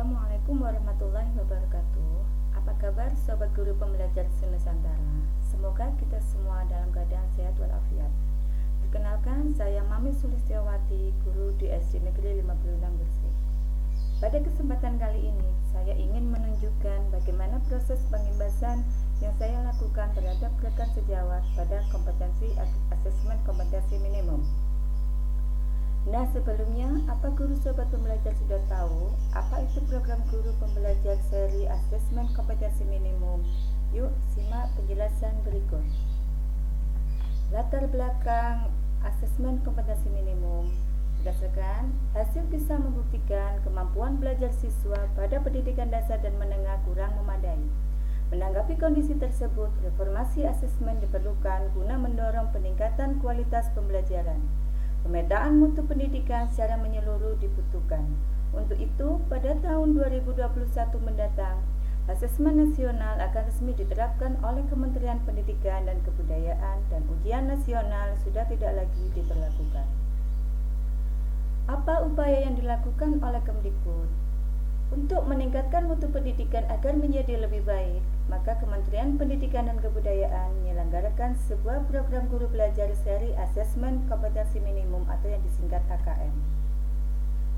Assalamualaikum warahmatullahi wabarakatuh. Apa kabar Sobat Guru Pembelajar Senusantara? Semoga kita semua dalam keadaan sehat walafiat. Perkenalkan, saya Mami Sulistiawati, guru di SD Negeri 56 Gresik. Pada kesempatan kali ini, saya ingin menunjukkan bagaimana proses pengimbasan yang saya lakukan terhadap rekan sejawat pada kompetensi asesmen kompetensi minimum. Nah, sebelumnya, apa guru sobat pembelajar sudah tahu apa itu program guru pembelajar seri asesmen kompetensi minimum? Yuk, simak penjelasan berikut. Latar belakang asesmen kompetensi minimum. Berdasarkan hasil bisa membuktikan kemampuan belajar siswa pada pendidikan dasar dan menengah kurang memadai. Menanggapi kondisi tersebut, reformasi asesmen diperlukan guna mendorong peningkatan kualitas pembelajaran. Pemetaan mutu pendidikan secara menyeluruh dibutuhkan. Untuk itu, pada tahun 2021 mendatang, asesmen nasional akan resmi diterapkan oleh Kementerian Pendidikan dan Kebudayaan dan ujian nasional sudah tidak lagi diberlakukan. Apa upaya yang dilakukan oleh Kemdikbud? Untuk meningkatkan mutu pendidikan agar menjadi lebih baik, maka Kementerian Pendidikan dan Kebudayaan menyelenggarakan sebuah program guru belajar seri asesmen kompetensi minimum atau yang disingkat AKM.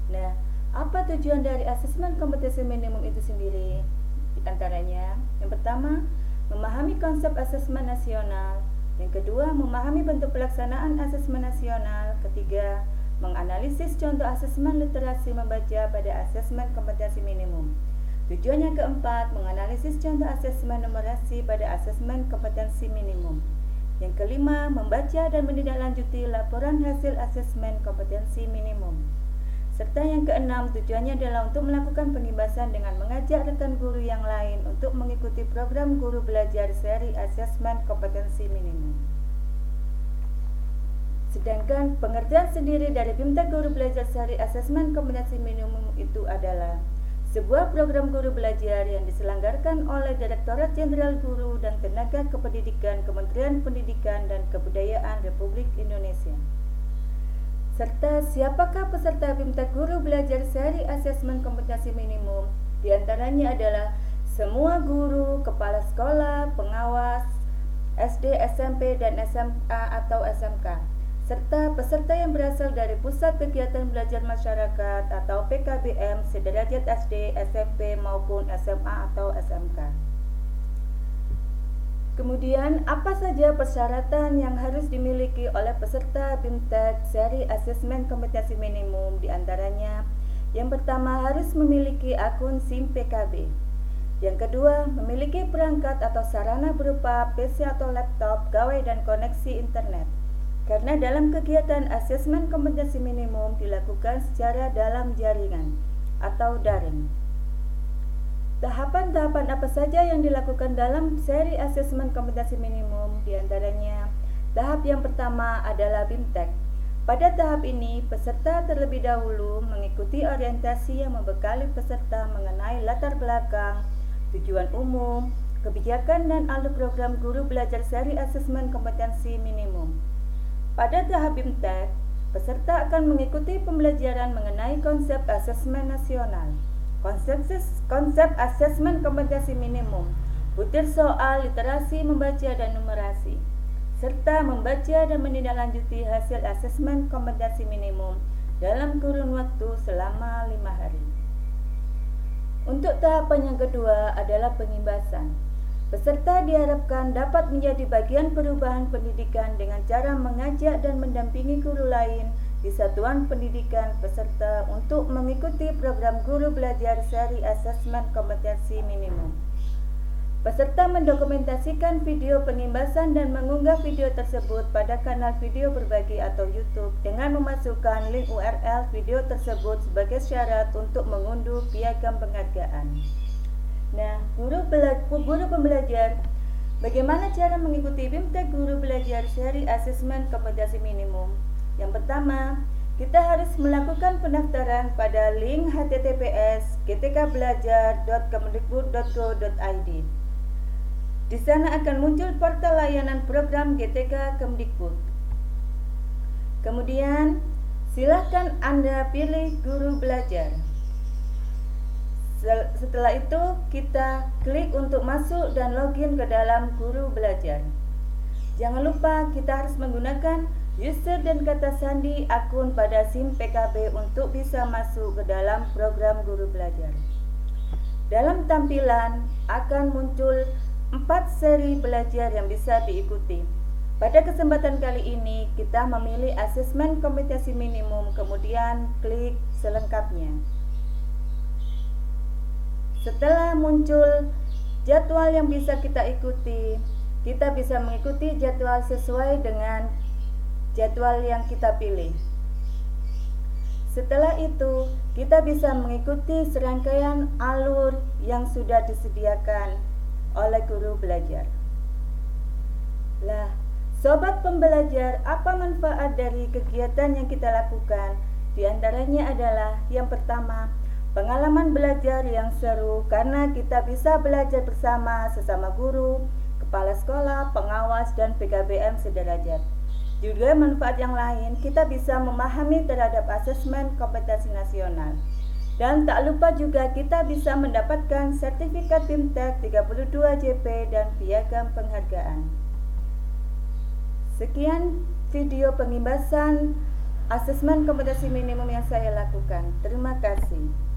Nah, apa tujuan dari asesmen kompetensi minimum itu sendiri? Di antaranya, yang pertama, memahami konsep asesmen nasional. Yang kedua, memahami bentuk pelaksanaan asesmen nasional. Ketiga, menganalisis contoh asesmen literasi membaca pada asesmen kompetensi minimum. Tujuan yang keempat, menganalisis contoh asesmen numerasi pada asesmen kompetensi minimum. Yang kelima, membaca dan menindaklanjuti laporan hasil asesmen kompetensi minimum. Serta yang keenam, tujuannya adalah untuk melakukan pengimbasan dengan mengajak rekan guru yang lain untuk mengikuti program guru belajar seri asesmen kompetensi minimum. Sedangkan pengertian sendiri dari BIMTEK Guru Belajar Seri Asesmen Kompetensi Minimum itu adalah sebuah program guru belajar yang diselenggarakan oleh Direktorat Jenderal Guru dan Tenaga Kependidikan Kementerian Pendidikan dan Kebudayaan Republik Indonesia. Serta siapakah peserta BIMTEK Guru Belajar Seri Asesmen Kompetensi Minimum? Di antaranya adalah semua guru, kepala sekolah, pengawas, SD, SMP, dan SMA atau SMK. Serta peserta yang berasal dari Pusat Kegiatan Belajar Masyarakat atau PKBM sederajat SD, SMP maupun SMA atau SMK. Kemudian, apa saja persyaratan yang harus dimiliki oleh peserta BIMTEK seri asesmen kompetensi minimum? Di antaranya, yang pertama harus memiliki akun SIM PKB. Yang kedua, memiliki perangkat atau sarana berupa PC atau laptop, gawai dan koneksi internet. Karena dalam kegiatan asesmen kompetensi minimum dilakukan secara dalam jaringan atau daring. Tahapan-tahapan apa saja yang dilakukan dalam seri asesmen kompetensi minimum? Di antaranya, tahap yang pertama adalah BIMTEK. Pada tahap ini, peserta terlebih dahulu mengikuti orientasi yang membekali peserta mengenai latar belakang, tujuan umum, kebijakan dan alur program guru belajar seri asesmen kompetensi minimum. Pada tahap BIMTEK, peserta akan mengikuti pembelajaran mengenai konsep asesmen nasional, konsep asesmen kompetensi minimum, butir soal literasi membaca dan numerasi, serta membaca dan menindaklanjuti hasil asesmen kompetensi minimum dalam kurun waktu selama 5 hari. Untuk tahapan yang kedua adalah pengimbasan. Peserta diharapkan dapat menjadi bagian perubahan pendidikan dengan cara mengajak dan mendampingi guru lain di satuan pendidikan peserta untuk mengikuti program guru belajar seri asesmen kompetensi minimum. Peserta mendokumentasikan video pengimbasan dan mengunggah video tersebut pada kanal video berbagi atau YouTube dengan memasukkan link URL video tersebut sebagai syarat untuk mengunduh piagam penghargaan. Nah, guru pembelajar, bagaimana cara mengikuti BIMTEK Guru Belajar Seri Asesmen Kompetensi Minimum? Yang pertama, kita harus melakukan pendaftaran pada link https://gtkbelajar.kemdikbud.go.id. Di sana akan muncul portal layanan program GTK Kemdikbud. Kemudian, silakan Anda pilih guru belajar. Setelah itu kita klik untuk masuk dan login ke dalam Guru Belajar. Jangan lupa kita harus menggunakan user dan kata sandi akun pada SIM PKB untuk bisa masuk ke dalam program Guru Belajar. Dalam tampilan akan muncul 4 seri belajar yang bisa diikuti. Pada kesempatan kali ini kita memilih asesmen kompetensi minimum, kemudian klik selengkapnya. Setelah muncul jadwal yang bisa kita ikuti, kita bisa mengikuti jadwal sesuai dengan jadwal yang kita pilih. Setelah itu, kita bisa mengikuti serangkaian alur yang sudah disediakan oleh Guru Belajar. Lah, sobat pembelajar, apa manfaat dari kegiatan yang kita lakukan? Di antaranya adalah yang pertama, pengalaman belajar yang seru karena kita bisa belajar bersama sesama guru, kepala sekolah, pengawas, dan PKBM sederajat. Juga manfaat yang lain, kita bisa memahami terhadap asesmen kompetensi nasional. Dan tak lupa juga kita bisa mendapatkan sertifikat BIMTEK 32 JP dan piagam penghargaan. Sekian video pengimbasan asesmen kompetensi minimum yang saya lakukan. Terima kasih.